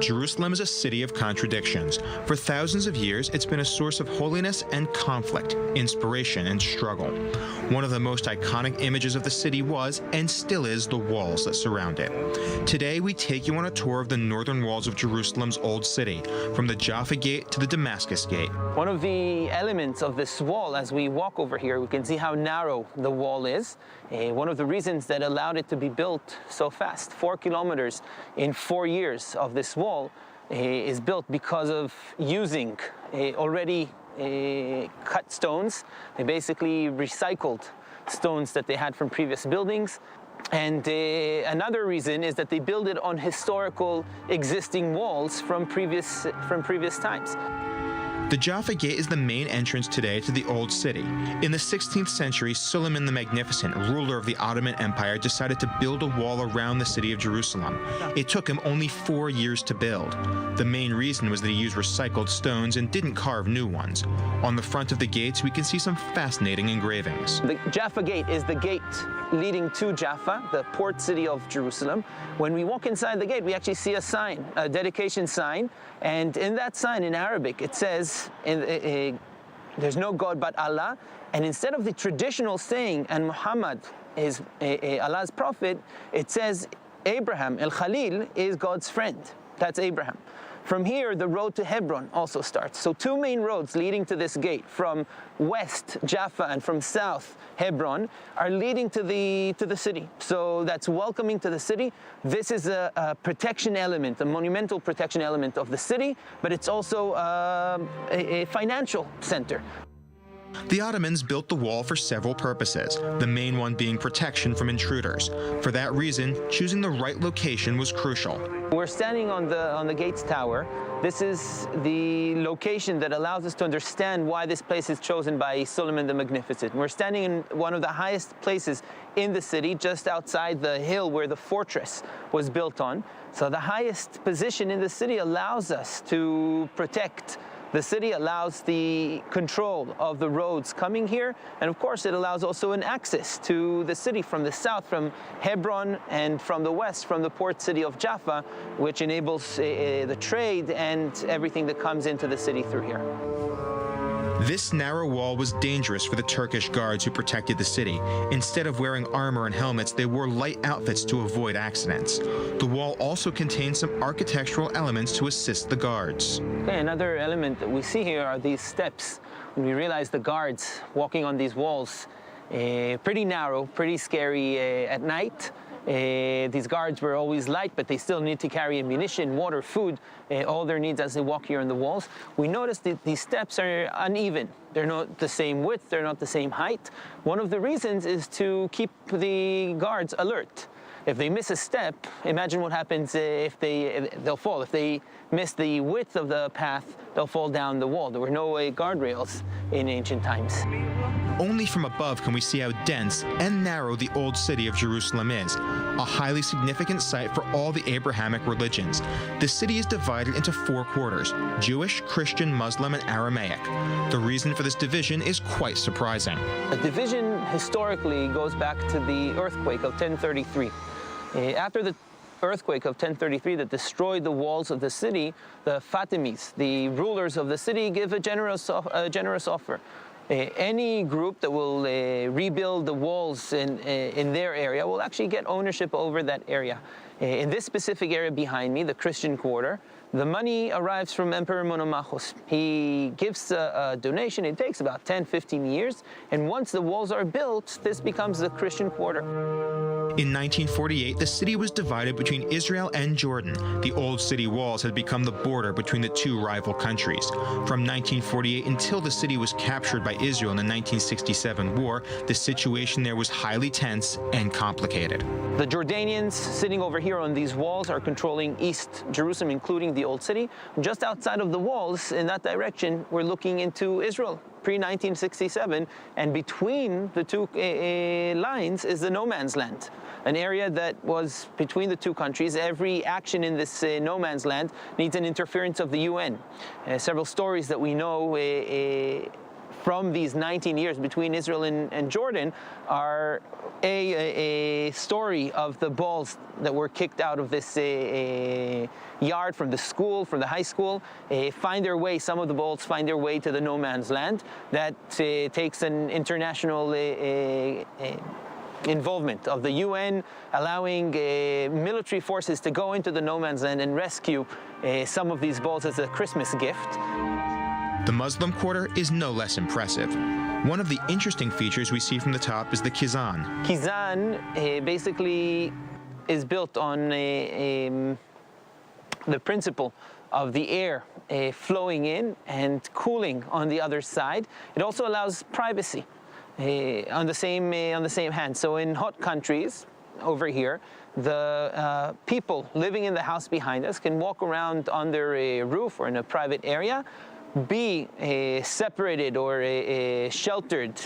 Jerusalem is a city of contradictions. For thousands of years, it's been a source of holiness and conflict, inspiration and struggle. One of the most iconic images of the city was, and still is, the walls that surround it. Today, we take you on a tour of the northern walls of Jerusalem's Old City, from the Jaffa Gate to the Damascus Gate. One of the elements of this wall, as we walk over here, we can see how narrow the wall is. One of the reasons that allowed it to be built so fast, 4 kilometers in 4 years of this wall, is built because of using already cut stones. They basically recycled stones that they had from previous buildings. And another reason is that they build it on historical existing walls from previous times. The Jaffa Gate is the main entrance today to the Old City. In the 16th century, Suliman the Magnificent, ruler of the Ottoman Empire, decided to build a wall around the city of Jerusalem. It took him only 4 years to build. The main reason was that he used recycled stones and didn't carve new ones. On the front of the gates, we can see some fascinating engravings. The Jaffa Gate is the gate leading to Jaffa, the port city of Jerusalem. When we walk inside the gate, we actually see a sign, a dedication sign, and in that sign in Arabic, it says, there's no God but Allah, and instead of the traditional saying, and Muhammad is Allah's prophet, it says Abraham, El-Khalil, is God's friend. That's Abraham. From here, the road to Hebron also starts. So 2 main roads leading to this gate, from west Jaffa and from south Hebron, are leading to the city. So that's welcoming to the city. This is a protection element, a monumental protection element of the city, but it's also a financial center. The Ottomans built the wall for several purposes, the main one being protection from intruders. For that reason, choosing the right location was crucial. We're standing on the gates tower. This is the location that allows us to understand why this place is chosen by Suliman the Magnificent. We're standing in one of the highest places in the city, just outside the hill where the fortress was built on. So the highest position in the city allows us to protect the city, allows the control of the roads coming here, and of course it allows also an access to the city from the south, from Hebron, and from the west, from the port city of Jaffa, which enables the trade and everything that comes into the city through here. This narrow wall was dangerous for the Turkish guards who protected the city. Instead of wearing armor and helmets, they wore light outfits to avoid accidents. The wall also contains some architectural elements to assist the guards. Okay, another element that we see here are these steps. When we realize the guards walking on these walls, pretty narrow, pretty scary at night. These guards were always light, but they still need to carry ammunition, water, food, all their needs as they walk here on the walls. We notice that these steps are uneven. They're not the same width, they're not the same height. One of the reasons is to keep the guards alert. If they miss a step, imagine what happens if they'll fall. If they miss the width of the path, they'll fall down the wall. There were no guardrails in ancient times. Only from above can we see how dense and narrow the Old City of Jerusalem is, a highly significant site for all the Abrahamic religions. The city is divided into 4 quarters: Jewish, Christian, Muslim, and Aramaic. The reason for this division is quite surprising. The division historically goes back to the earthquake of 1033. After the earthquake of 1033 that destroyed the walls of the city, the Fatimids, the rulers of the city, give a generous offer. Any group that will rebuild the walls in their area will actually get ownership over that area. In this specific area behind me, the Christian quarter, the money arrives from Emperor Monomachos. He gives a donation. It takes about 10-15 years, and once the walls are built, this becomes the Christian quarter. In 1948, the city was divided between Israel and Jordan. The old city walls had become the border between the 2 rival countries. From 1948 until the city was captured by Israel in the 1967 war, the situation there was highly tense and complicated. The Jordanians sitting over here on these walls are controlling East Jerusalem, including the Old City. Just outside of the walls, in that direction, we're looking into Israel, pre-1967, and between the 2 lines is the no man's land, an area that was between the 2 countries. Every action in this no man's land needs an interference of the UN. Several stories that we know from these 19 years between Israel and Jordan are a story of the balls that were kicked out of this yard from the school, from the high school, find their way, some of the balls find their way to the no man's land. That takes an international involvement of the UN, allowing military forces to go into the no man's land and rescue some of these balls as a Christmas gift. The Muslim quarter is no less impressive. One of the interesting features we see from the top is the Kizan. Kizan basically is built on the principle of the air flowing in and cooling on the other side. It also allows privacy on the same hand. So in hot countries over here, the people living in the house behind us can walk around on their roof or in a private area, be separated or sheltered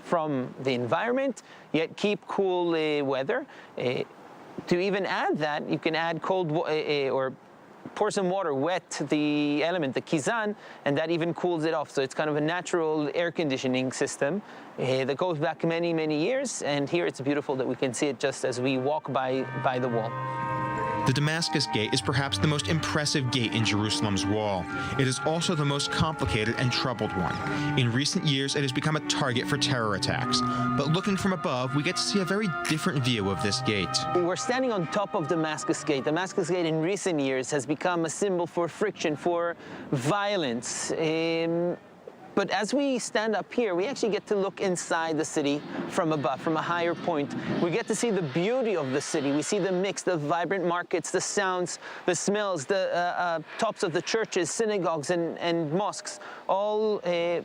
from the environment, yet keep cool weather. To even add that, you can add cold or pour some water, wet the element, the kizan, and that even cools it off. So it's kind of a natural air conditioning system that goes back many, many years. And here it's beautiful that we can see it just as we walk by the wall. The Damascus Gate is perhaps the most impressive gate in Jerusalem's wall. It is also the most complicated and troubled one. In recent years, it has become a target for terror attacks. But looking from above, we get to see a very different view of this gate. We're standing on top of Damascus Gate. Damascus Gate in recent years has become a symbol for friction, for violence. But as we stand up here, we actually get to look inside the city from above, from a higher point. We get to see the beauty of the city. We see the mix, the vibrant markets, the sounds, the smells, the tops of the churches, synagogues, and mosques, all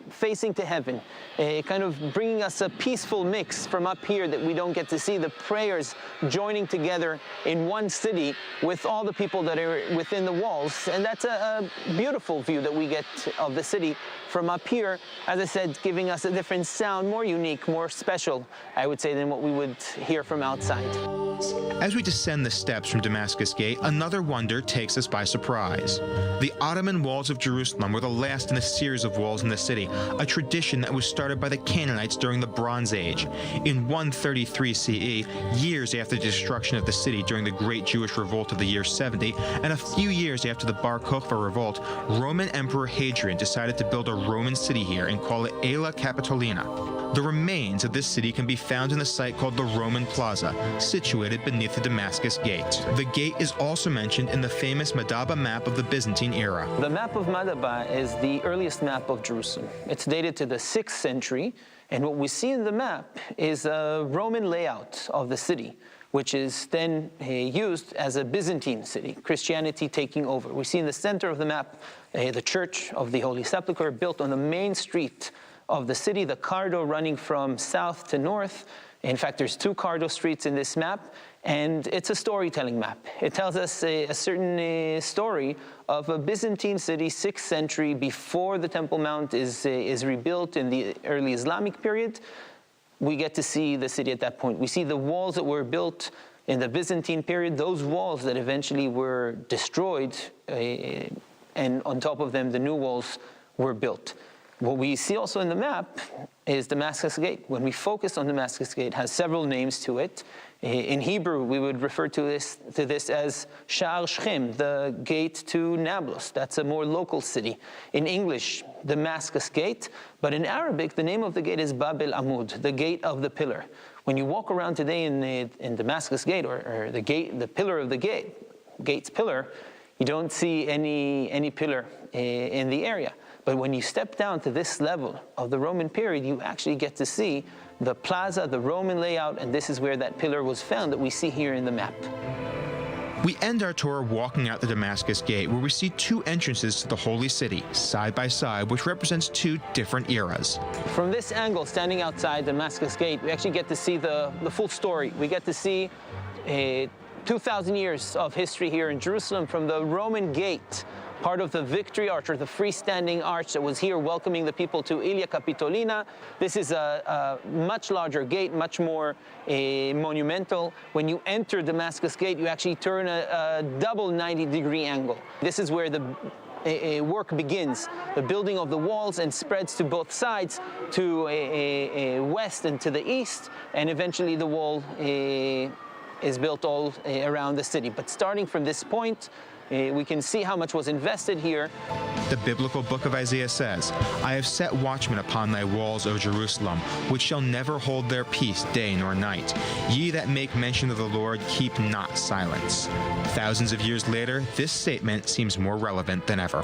facing to heaven, kind of bringing us a peaceful mix from up here that we don't get to see. The prayers joining together in one city with all the people that are within the walls. And that's a beautiful view that we get of the city from up here, as I said, giving us a different sound, more unique, more special, I would say, than what we would hear from outside. As we descend the steps from Damascus Gate, another wonder takes us by surprise. The Ottoman walls of Jerusalem were the last in a series of walls in the city, a tradition that was started by the Canaanites during the Bronze Age. In 133 CE, years after the destruction of the city during the Great Jewish Revolt of the year 70, and a few years after the Bar Kokhba revolt, Roman Emperor Hadrian decided to build a Roman city here and call it Aela Capitolina. The remains of this city can be found in the site called the Roman Plaza, situated beneath the Damascus Gate. The gate is also mentioned in the famous Madaba map of the Byzantine era. The map of Madaba is the earliest map of Jerusalem. It's dated to the 6th century, and what we see in the map is a Roman layout of the city, which is then used as a Byzantine city, Christianity taking over. We see in the center of the map the Church of the Holy Sepulchre, built on the main street of the city, the corridor running from south to north. In fact, there's 2 corridor streets in this map, and it's a storytelling map. It tells us a certain story of a Byzantine city, 6th century, before the Temple Mount is rebuilt in the early Islamic period. We get to see the city at that point. We see the walls that were built in the Byzantine period, those walls that eventually were destroyed, and on top of them, the new walls were built. What we see also in the map is Damascus Gate. When we focus on Damascus Gate, it has several names to it. In Hebrew, we would refer to this as Sha'ar Shechem, the gate to Nablus. That's a more local city. In English, Damascus Gate, but in Arabic, the name of the gate is Bab el-Amud, the gate of the pillar. When you walk around today in Damascus Gate, or the gate, the pillar of the gate's pillar, you don't see any pillar in the area. But when you step down to this level of the Roman period, you actually get to see the plaza, the Roman layout, and this is where that pillar was found that we see here in the map. We end our tour walking out the Damascus Gate, where we see 2 entrances to the Holy City, side by side, which represents 2 different eras. From this angle, standing outside Damascus Gate, we actually get to see the full story. We get to see 2,000 years of history here in Jerusalem, from the Roman gate, part of the Victory Arch, or the freestanding arch that was here welcoming the people to Aela Capitolina. This is a much larger gate, much more monumental. When you enter Damascus Gate, you actually turn a double 90-degree angle. This is where the work begins. The building of the walls and spreads to both sides, to west and to the east, and eventually the wall is built all around the city. But starting from this point, we can see how much was invested here. The biblical book of Isaiah says, I have set watchmen upon thy walls, O Jerusalem, which shall never hold their peace day nor night. Ye that make mention of the Lord, keep not silence. Thousands of years later, this statement seems more relevant than ever.